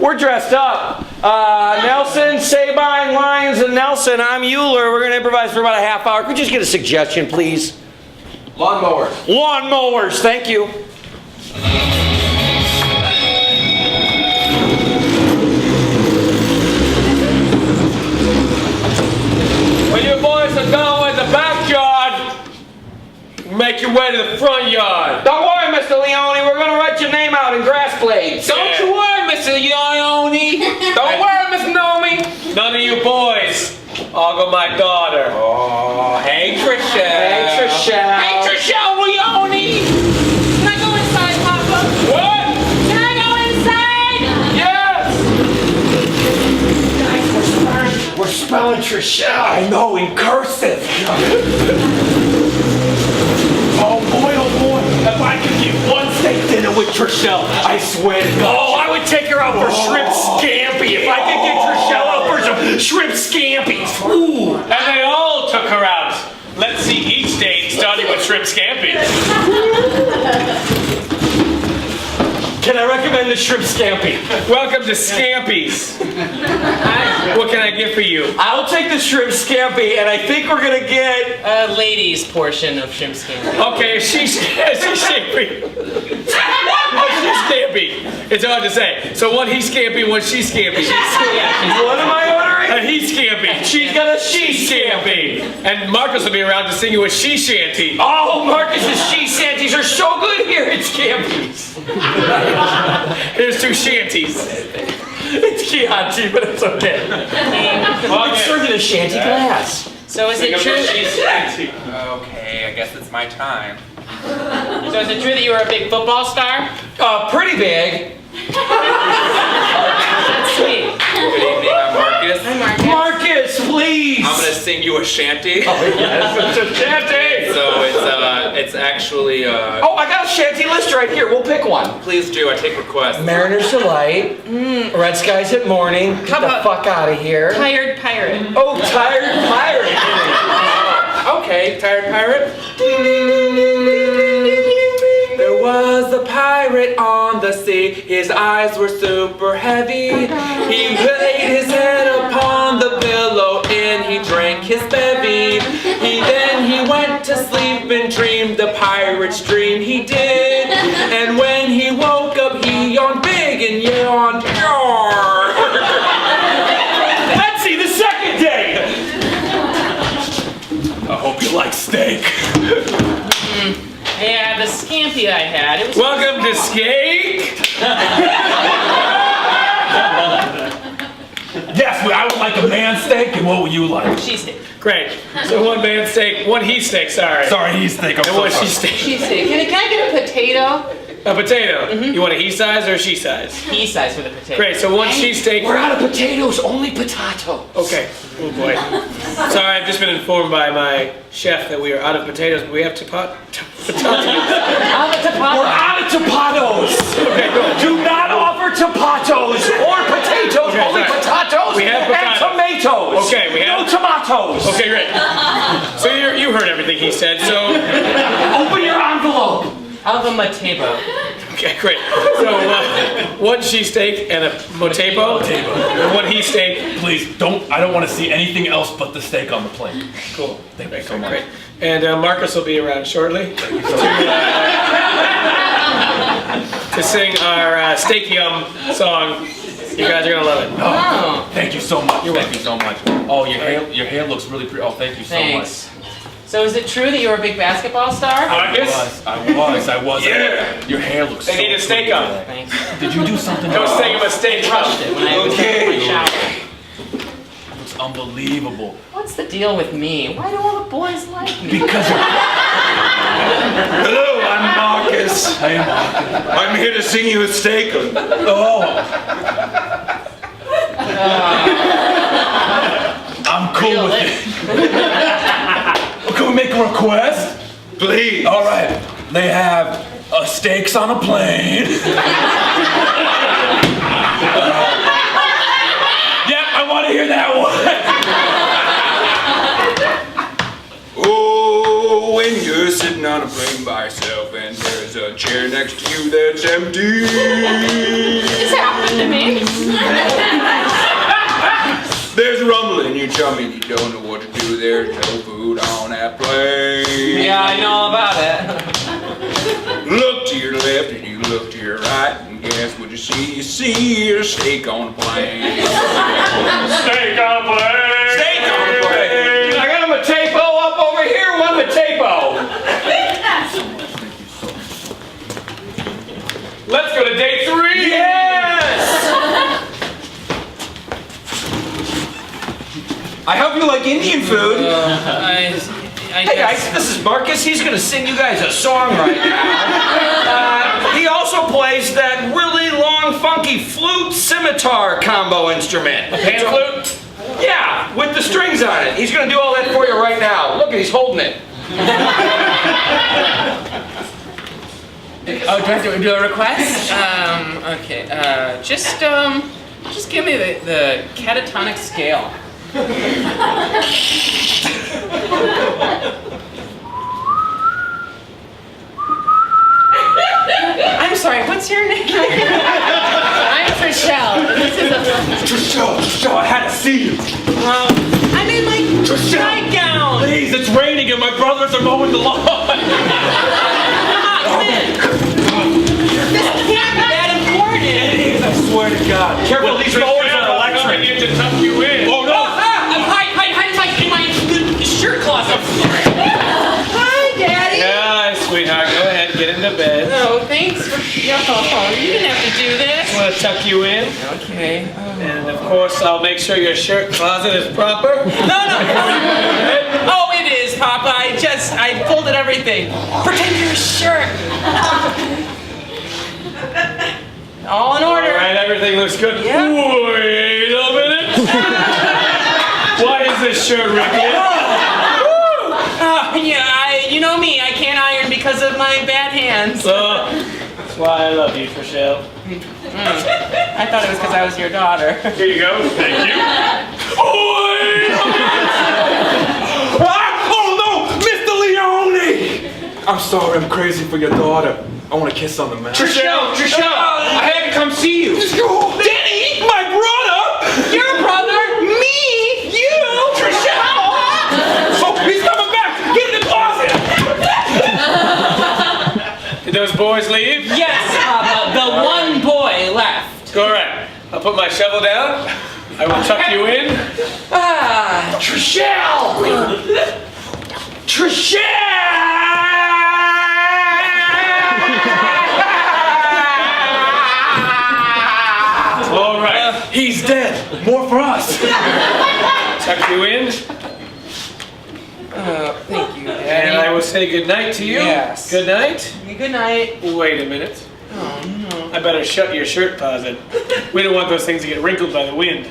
We're dressed up. Nelson, Sabine, Lyons, and Nelson. I'm Euler. We're going to improvise for about a half hour. Could we just get a suggestion, please? Lawnmowers. Lawnmowers. Thank you. When you boys are done with the backyard, make your way to the front yard. Don't worry, Mr. Leone. We're going to write your name out in grass blades. Don't you worry, Mr. Leone. Don't worry, Miss Nomi. None of you boys. I'll go my daughter. Oh, hey, Trisha. Hey, Trisha. Hey, Trisha Leone. Can I go inside, Papa? What? Can I go inside? Yes. Guys, we're spelling Trisha. I know, in cursive. Oh boy, if I could get one steak dinner with Trishelle, I swear to God. Oh, I would take her out for shrimp scampi if I could get Trishelle out for some shrimp scampies. Ooh. And they all took her out. Let's see each date starting with shrimp scampi. Can I recommend the shrimp scampi? Welcome to Scampies. What can I get for you? I'll take the shrimp scampi, and I think we're gonna get A ladies' portion of shrimp scampi. Okay, she's scampi. It's hard to say. So one he's scampi, one she's scampi. What am I ordering? A he scampi. She's got a she Scampi. And Marcus will be around to sing you a she shanty. Oh, Marcus's she shanties are so good here at Scampies. Here's two shanties. It's Chianti, but it's okay. It's served in a shanty glass. So is it true? Okay, I guess it's my time. So is it true that you were a big football star? Pretty big. That's sweet. Good evening, I'm Marcus. Hi, Marcus. Marcus, please. I'm gonna sing you a shanty. Oh yes, it's a shanty. So it's actually Oh, I got a shanty list right here. We'll pick one. please do, I take requests. Mariners Delight. Red Skies at Morning. Get How the about- fuck out of here. Tired pirate. Oh, Tired Pirate. Okay, tired pirate. There was a pirate on the sea. His eyes were super heavy. He laid his head upon the pillow and he drank his bevy. He went to sleep and dreamed the pirate's dream he did. And when he woke up, he yawned big and yawned. Let's see the second day. I hope you like steak. Yeah, the scampi I had. It was. Welcome to Skate. Yes, I would like a man steak, and what would you like? Cheesesteak. Great. So one man steak, one he steak, sorry. Sorry, he's steak. I'm And so one sorry. she steak. Cheesesteak. Can I get a potato? A potato. You want a he size or a she size? Pea size for the potato. Great, so one she steak. We're out of potatoes, only potato. Okay. Oh boy. Sorry, I've just been informed by my chef that we are out of potatoes, but we have potatoes. We're out of potatoes. Okay, go. Do not offer potatoes or potatoes, Okay, only sorry. potatoes We have and potatoes. tomatoes. Okay, we have- no tomatoes. Okay, great. So you heard everything he said, so... Open your envelope. I'll have a matebo. Okay, great. So one she steak and a motepo, and one he steak. Please don't. I don't want to see anything else but the steak on the plate. Cool. Thank you so much. Great. And Marcus will be around shortly to sing our Steak Yum song. You guys are gonna love it. Oh. Thank you so much. Thank you so much. Oh, your hair looks really pretty. Oh, thank you so Thanks. So is it true that you were a big basketball star? Marcus? much. I was. Yeah. Your hair looks. They so need a steak pretty up. today. Thanks. Did you do something? Go steak him a steak. Crushed it when I was taking my shower. Looks unbelievable. What's the deal with me? Why do all the boys like me? Because you're. Hello, I'm Marcus. Hey, Marcus. I'm here to sing you a steak. Oh. I'm cool with it. Can we make a request? Please. All right. They have steaks on a plane. Yep, I want to hear that one. Oh, when you're sitting on a plane by yourself and there's there's a chair next to you that's empty. This happened to me. There's rumble in your tummy, you don't know what to do. There's no food on that plane. Yeah, I know all about it. Look to your left and you look to your right, and guess what you see? You see a steak on a plane. Steak on a plane. Steak on a plane. I got a Matapo up over here. One Matapo. Let's go to day 3. Yes! I hope you like Indian food. Hey guys, this is Marcus. He's gonna sing you guys a song right now. He also plays that really long, funky flute scimitar combo instrument. A pan flute? Yeah, with the strings on it. He's gonna do all that for you right now. Look, he's holding it. Oh, do I have to do a request? Okay. Just give me the catatonic scale. I'm sorry, what's your name? I'm Trishelle. This is a... Trishelle, I had to see you. I'm in my nightgown. Please, it's raining and my brothers are mowing the lawn. Come in. This can't be that important. It is, I swear to God. Careful, these mowers are electric. I need to tuck you in. Oh no! Hide in my shirt closet. Hi, Daddy. Yeah, sweetheart, go ahead, get into bed. Oh, thanks for... You didn't have to do this. I'm gonna tuck you in, Okay. and of course I'll make sure your shirt closet is proper. No. Oh, it is, Papa. I folded everything. Pretend you're a shirt. All in order. All right, everything looks good. Yeah. Wait a minute. Why is this shirt wrinkled? Yeah, you know me. I can't iron because of my bad hands. That's why I love you, Trishelle. I thought it was because I was your daughter. Here you go. Thank you. Oh no! Mr. Leone! I'm sorry, I'm crazy for your daughter. I want a kiss on the mouth. Trishelle, I had to come see you. Danny! My brother! Your brother, me, you, Trishelle. Oh, he's coming back! Get in the closet! Did those boys leave? Yes, Papa. The one boy left. Correct. I'll put my shovel down. I will tuck you in. Trishelle! All right. He's dead. More for us. Tuck you in, Thank you, and Daddy. I will say good night to you. Yes. Good night. Good night. Wait a minute. Oh, no. I better shut your shirt closet. We don't want those things to get wrinkled by the wind.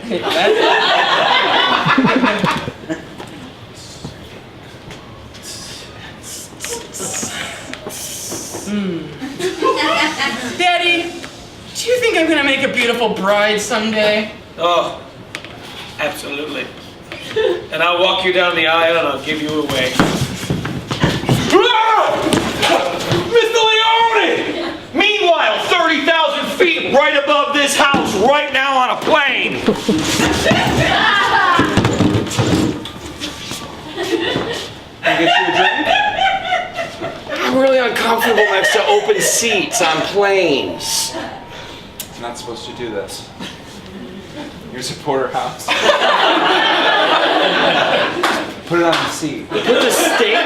Daddy, do you think I'm gonna make a beautiful bride someday? Oh, absolutely. And I'll walk you down the aisle and I'll give you away. Mr. Leone! Meanwhile, 30,000 feet right above this house right now on a plane. Can I get you a drink? I'm really uncomfortable next to open seats on planes. I'm not supposed to do this. You're a supporter house. Put it on the seat. Put the steak?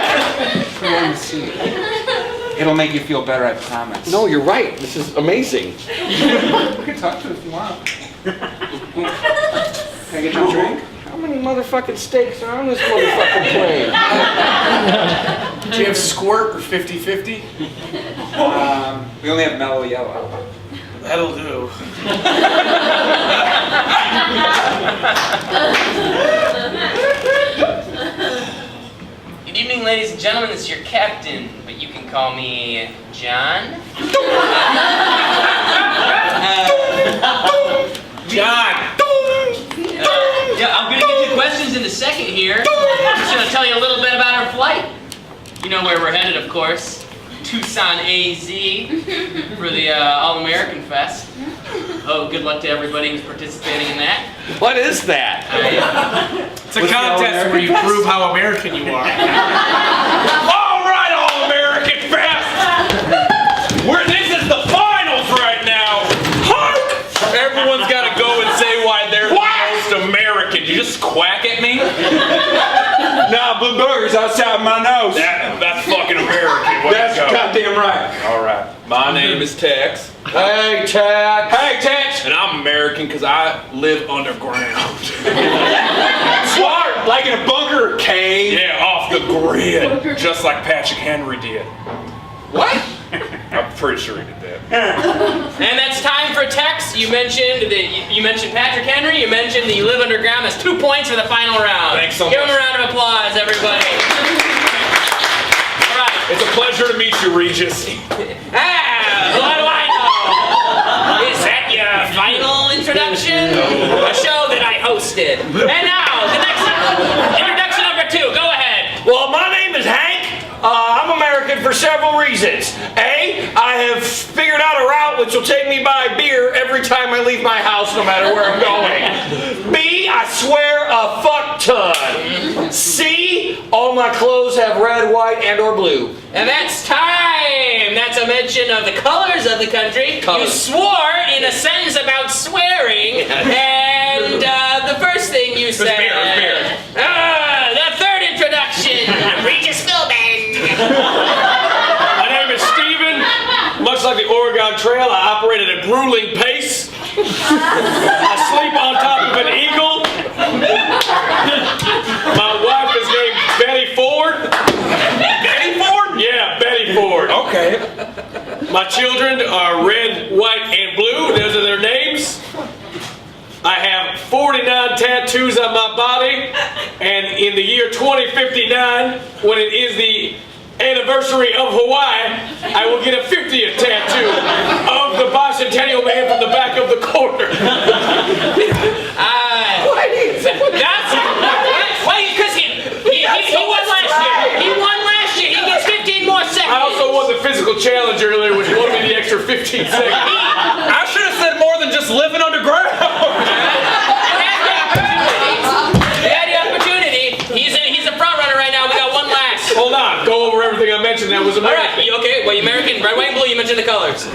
Put it on the seat. It'll make you feel better, I promise. No, you're right. This is amazing. You can talk to it if you want. Can I get you a drink? How many motherfucking steaks are on this motherfucking plane? Do you have squirt or 50-50? We only have mellow yellow. That'll do. Good evening, ladies and gentlemen. This is your captain, but you can call me John. John! Yeah, I'm gonna get to questions in a second here. I'm just gonna tell you a little bit about our flight. You know where we're headed, of course. Tucson, AZ for the All-American Fest. Oh, good luck to everybody who's participating in that. What is that? It's a contest where you prove how American you are. All right, All-American Fest! This is the finals right now! Hark! Everyone's got to go and say why they're the most American. You just quack at me? Nah, blue boogers outside my nose. That's fucking American. That's goddamn right. All right. My name is Tex. Hey, Tex. Hey, Tex. And I'm American because I live underground. Smart. Like in a bunker or cave. Yeah, off the grid. Just like Patrick Henry did. What? I'm pretty sure he did that. And that's time for Tex. You mentioned Patrick Henry. You mentioned that you live underground. That's 2 points for the final round. Thanks so Give much. him a round of applause, everybody. All right. It's a pleasure to meet you, Regis. What do I know? Is that your final introduction? A show that I hosted. And now, the next introduction number 2. Go ahead. Well, my name is Hank. I'm American for several reasons. A, I have figured out a route which will take me by beer every time I leave my house, no matter where I'm going. B, I swear a fuck ton. C, all my clothes have red, white, and or blue. And that's time! That's a mention of the colors of the country. Colors. You swore in a sentence about swearing, and the first thing you said... beer. The third introduction, Regis Philbin. My name is Steven. Much like the Oregon Trail, I operate at a grueling pace. I sleep on top of an eagle. My wife is named Betty Ford. Betty Ford? Yeah, Betty Ford. Okay. My children are red, white, and blue. Those are their names. I have 49 tattoos on my body, and in the year 2059, when it is the anniversary of Hawaii, I will get a 50th tattoo of the bicentennial man from the back of the corner. Because he won last year. He won last year. He gets 15 more seconds. I also won the physical challenge earlier, which won me the extra 15 seconds. I should have said more than just living underground. You had the opportunity. He's a front runner right now. We got one last. Hold on, go over everything I mentioned that was All right. American. Okay. Well, you American, red, white, and blue. You mentioned the colors.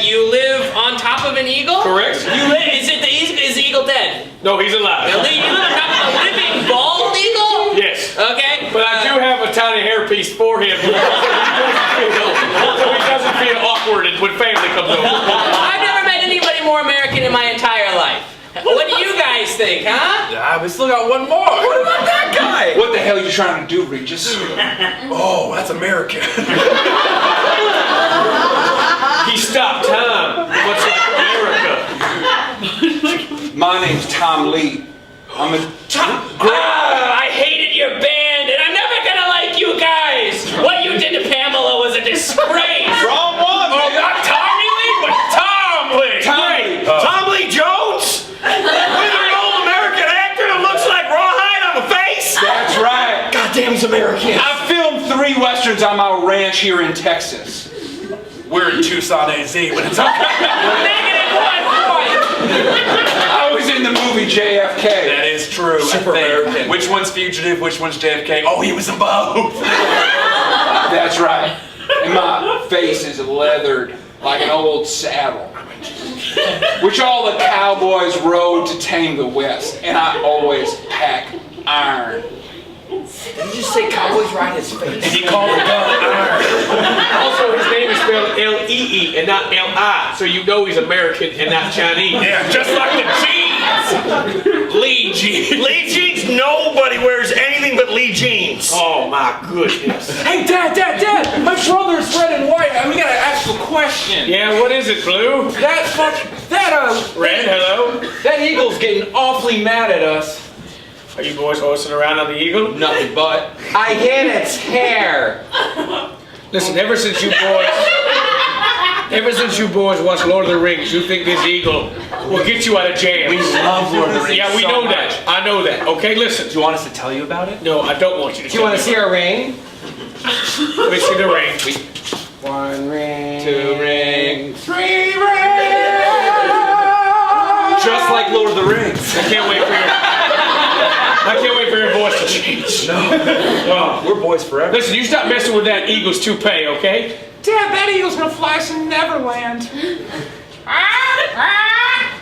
You live on top of an eagle. Correct. Is the eagle dead? No, he's alive. You live on top of a living bald eagle. Yes. Okay. But I do have a tiny hairpiece for him so he doesn't feel awkward when family comes over. I've never met anybody more American in my entire life. What do you guys think, huh? We still got one more. What about that guy? What the hell are you trying to do, Regis? Oh, that's American. He stopped time, much like America. My name's Tom Lee. I'm a... I hated your band, and I'm never gonna like you guys. What you did to Pamela was a disgrace. Wrong one! Oh, not Tommy Lee, but Tom Lee. Tom Lee Jones? With an old American actor that looks like rawhide on the face? That's right. God damn, he's American. I filmed 3 westerns on my ranch here in Texas. We're in Tucson, AZ, but it's okay. -1 point. I was in the movie JFK. That is true. Super American. Which one's fugitive? Which one's JFK? Oh, he was in both. That's right. And my face is leathered like an old saddle, which all the cowboys rode to tame the West. And I always pack iron. Did you just say cowboys ride his face? He called the gun iron. Also, his name is spelled L-E-E and not L-I, so you know he's American and not Chinese. Yeah, just like the jeans. Lee jeans. Lee jeans? Nobody wears anything but Lee jeans. Oh my goodness. Hey, Dad! My brother's red and white, and we gotta ask a question. Yeah, what is it, Blue? Red, hello? that eagle's getting awfully mad at us. Are you boys horsing around on the eagle? Nothing but. I hit its hair. Listen, ever since you boys watched Lord of the Rings, you think this eagle will get you out of jail. We love Lord of the Rings. Yeah, we so know much. that. I know that. Okay, listen. Do you want us to tell you about it? No, I don't want you to. Do you want to see our ring? Let me see the ring. 1 ring. 2 rings. 3 rings. Just like Lord of the Rings. I can't wait for your voice to change. No. We're boys forever. Listen, you stop messing with that eagle's toupee, okay? Dad, that eagle's gonna fly us in Neverland.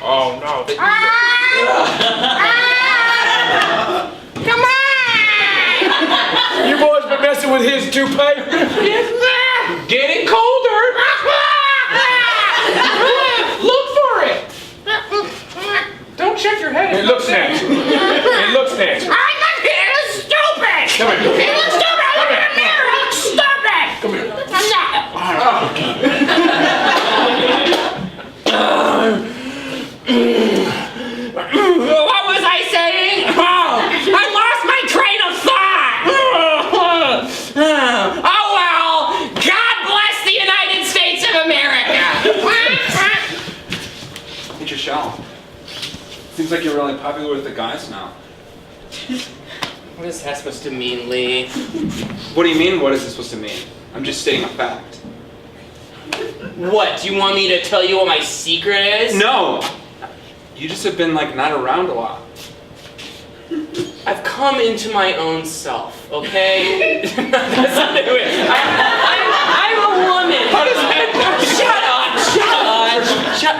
Oh no. Come on! You boys been messing with his toupee? Getting colder. Look for it. Don't check your head. It looks natural. It looks natural. It looks stupid! Come here. It looks stupid! I look in the mirror! It looks stupid! Come here. I'm not. What was I saying? I lost my train of thought! Oh well! God bless the United States of America! Hey, Trishelle. Seems like you're really popular with the guys now. What is that supposed to mean, Lee? What do you mean, what is this supposed to mean? I'm just stating a fact. What, do you want me to tell you what my secret is? No! You just have been, like, not around a lot. I've come into my own self, okay? That's not it. I'm a woman. How does that? Shut up.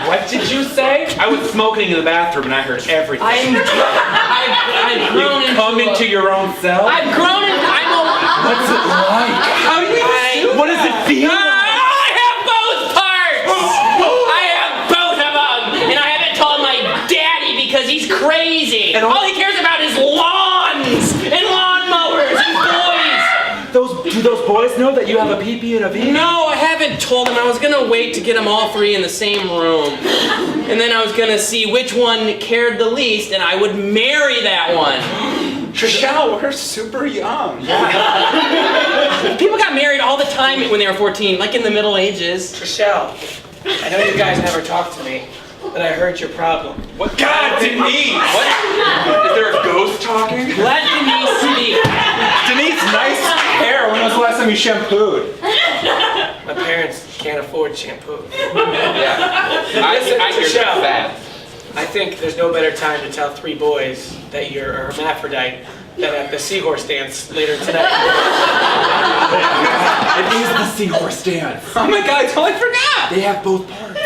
What did you say? I was smoking in the bathroom and I heard everything. I've grown into your own self? I've grown into. I'm a. What's it like? How do you What does it feel like? I have both parts. I have both of them, and I haven't told my daddy because he's crazy. And all he cares about is lawns and lawnmowers and boys. Do those boys know that you have a pee-pee and a pee? No, I haven't told them. I was gonna wait to get them all 3 in the same room. And then I was gonna see which one cared the least, and I would marry that one. Trishelle, we're super young. People got married all the time when they were 14, like in the Middle Ages. Trishelle, I know you guys never talked to me, but I heard your problem. What? God, Denise! What? Is there a ghost talking? Let Denise speak. Denise, nice hair. When was the last time you shampooed? My parents can't afford shampoo. Yeah. I hear Trishelle. that. I think there's no better time to tell 3 boys that you're a hermaphrodite than at the seahorse dance later tonight. It is the seahorse dance. Oh my god, I totally forgot! They have both parts.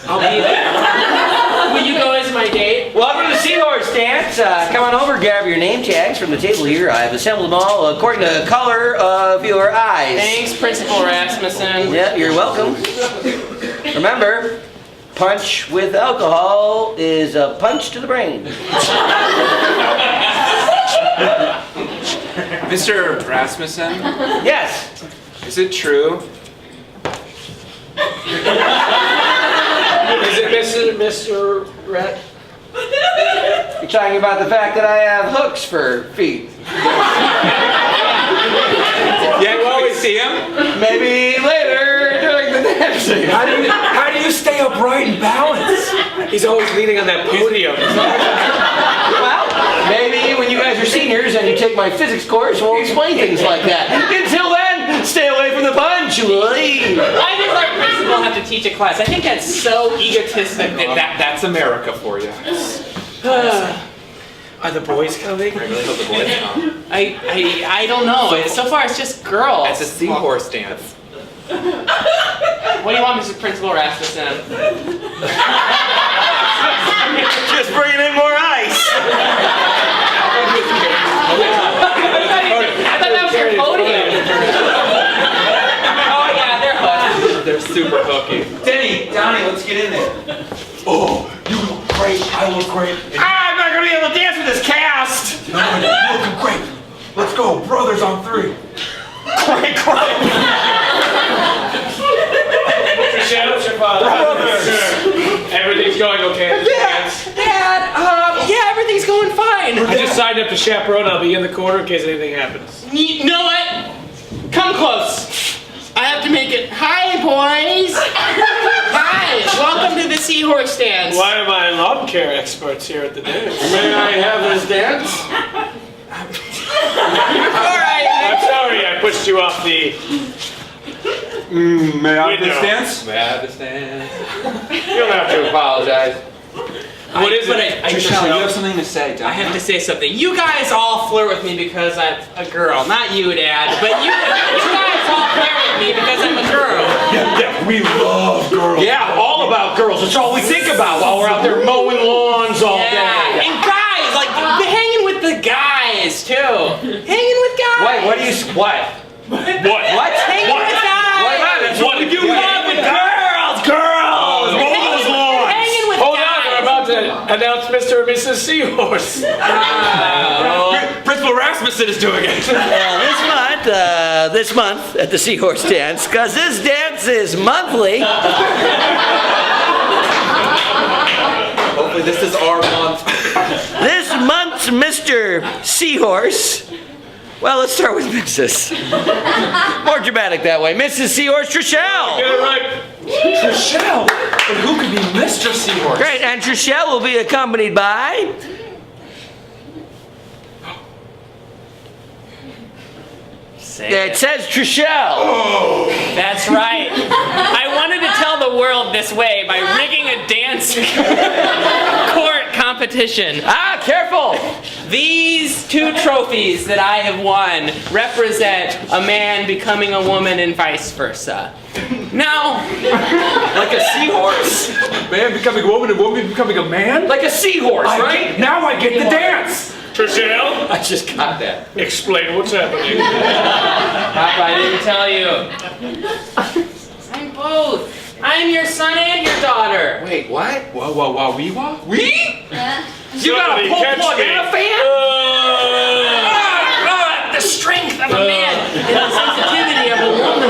I'll be there. Will you go as my date? Welcome to the Seahorse Dance. Come on over, grab your name tags from the table here. I've assembled them all according to the color of your eyes. Thanks, Principal Rasmussen. Yeah, you're welcome. Remember, punch with alcohol is a punch to the brain. Mr. Rasmussen, Yes. is it true? Is it Mr. Rat? You're talking about the fact that I have hooks for feet. Yeah, can we see him? Maybe later during the dancing. How do you stay upright and balanced? He's always leaning on that podium. Well, maybe when you guys are seniors and you take my physics course, we'll explain things like that. Until then, stay away from the punch, Willie. Why does our principal have to teach a class? I think that's so egotistic. That's America for you. Are the boys coming? I really hope the boys come. I don't know. So far, it's just girls. It's a seahorse dance. What do you want, Mr. Principal Rasmussen? Just bringing in more ice. I thought that was your podium. Oh yeah, they're hooked. They're super hooky. Donnie, let's get in there. Oh, you look great. I look great. I'm not gonna be able to dance with this cast. No, you look great. Let's go, brothers on 3. Great. Shout out your father. Everything's going okay at the dance? Dad, yeah, everything's going fine. I just signed up to chaperone. I'll be in the corner in case anything happens. You know what? Come close. I have to make it. Hi, boys. Hi. Welcome to the Seahorse Dance. Why am I lawn care experts here at the dance? May I have this dance? All right. I'm sorry I pushed you off the May I We know. dance? May I have this dance? You don't have to apologize. What is But it? Trishelle, you have something to say, I have to say something. You guys all flirt with me because I'm a girl. Not you, Dad, but you guys all flirt with me because I'm a girl. Yeah, we love girls. Yeah, all about girls. That's all we think about while we're out there mowing lawns all Yeah, day. and guys, like hanging with the guys too. Hanging with guys. Wait, what do you? What? What? Hanging with guys. What about it? That's what we do. Hanging with Girls! Mowing lawns! Hanging with Hold on, guys. we're about to announce Mr. and Mrs. Seahorse. Principal Rasmussen is doing it. This month at the Seahorse Dance, because this dance is monthly. Hopefully this is our month. This month's Mr. Seahorse. Well, let's start with Mrs. More dramatic that way. Mrs. Seahorse Trishelle. Get it right. Trishelle! But who could be Mr. Seahorse? Great, and Trishelle will be accompanied by... It says Trishelle. That's right. I wanted to tell the world this way by rigging a dance court competition. Ah, careful. These 2 trophies that I have won represent a man becoming a woman and vice versa. Now, Like a seahorse? Man becoming a woman and woman becoming a man? Like a seahorse, right? Now I get the dance! Trishelle, I just got that. explain what's happening. Papa, I didn't tell you. I'm both. I'm your son and your daughter. Wait, what? Wah, wee, wah? We? You got a Somebody pull catch plug me. and a fan? The strength of a man and the sensitivity of a woman.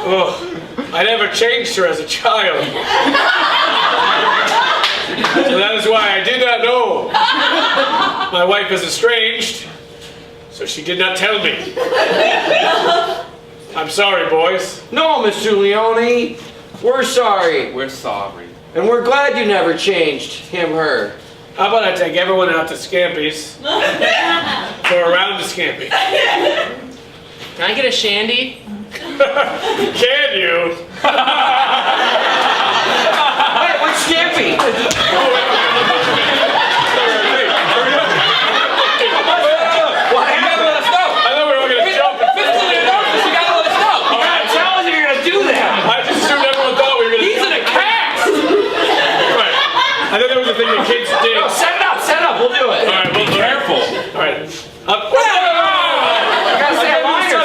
Oh, I never changed her as a child. So that is why I did not know. My wife is estranged, so she did not tell me. I'm sorry, boys. No, Mr. Leone. We're sorry. We're sorry. And we're glad you never changed him, her. How about I take everyone out to Scampy's for a round of Scampy? Can I get a shandy? Can you? Wait, what's Stampy? What happened? Let us know. I thought we were going to jump. Fiscally anonymous, you gotta let us know. You gotta tell us if you're gonna do that. I just assumed everyone thought we were going to. He's in a cast! Right. I thought that was the thing that kids did. No, set it up, we'll do it. All right, well, Careful. All right.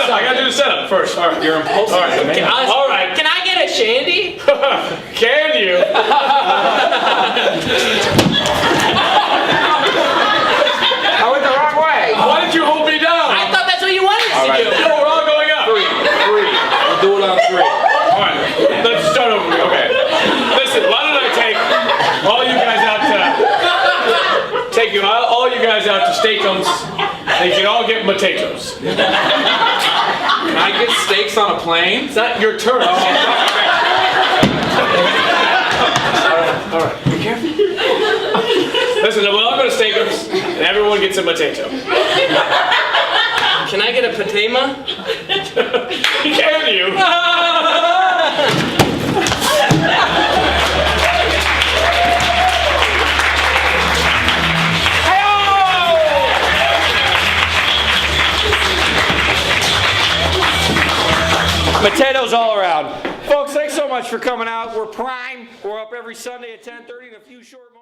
I gotta do the setup first. All right. You're impulsive. All right. All right. Can I get a shandy? Can you? I went the wrong way. Why did you hold me down? I thought that's what you wanted us to do. No, we're all going up. Three. We'll do it on 3. All right. Let's start over. Okay. Listen. Why don't I take all you guys out to Steakums, and you can all get potatoes. Can I get steaks on a plane? It's not your turn. All right. Be careful. Listen, we're all going to Steakums, and everyone gets a potato. Can I get a patema? Can you? Potatoes all around. Folks, thanks so much for coming out. We're prime. We're up every Sunday at 10:30 in a few short moments.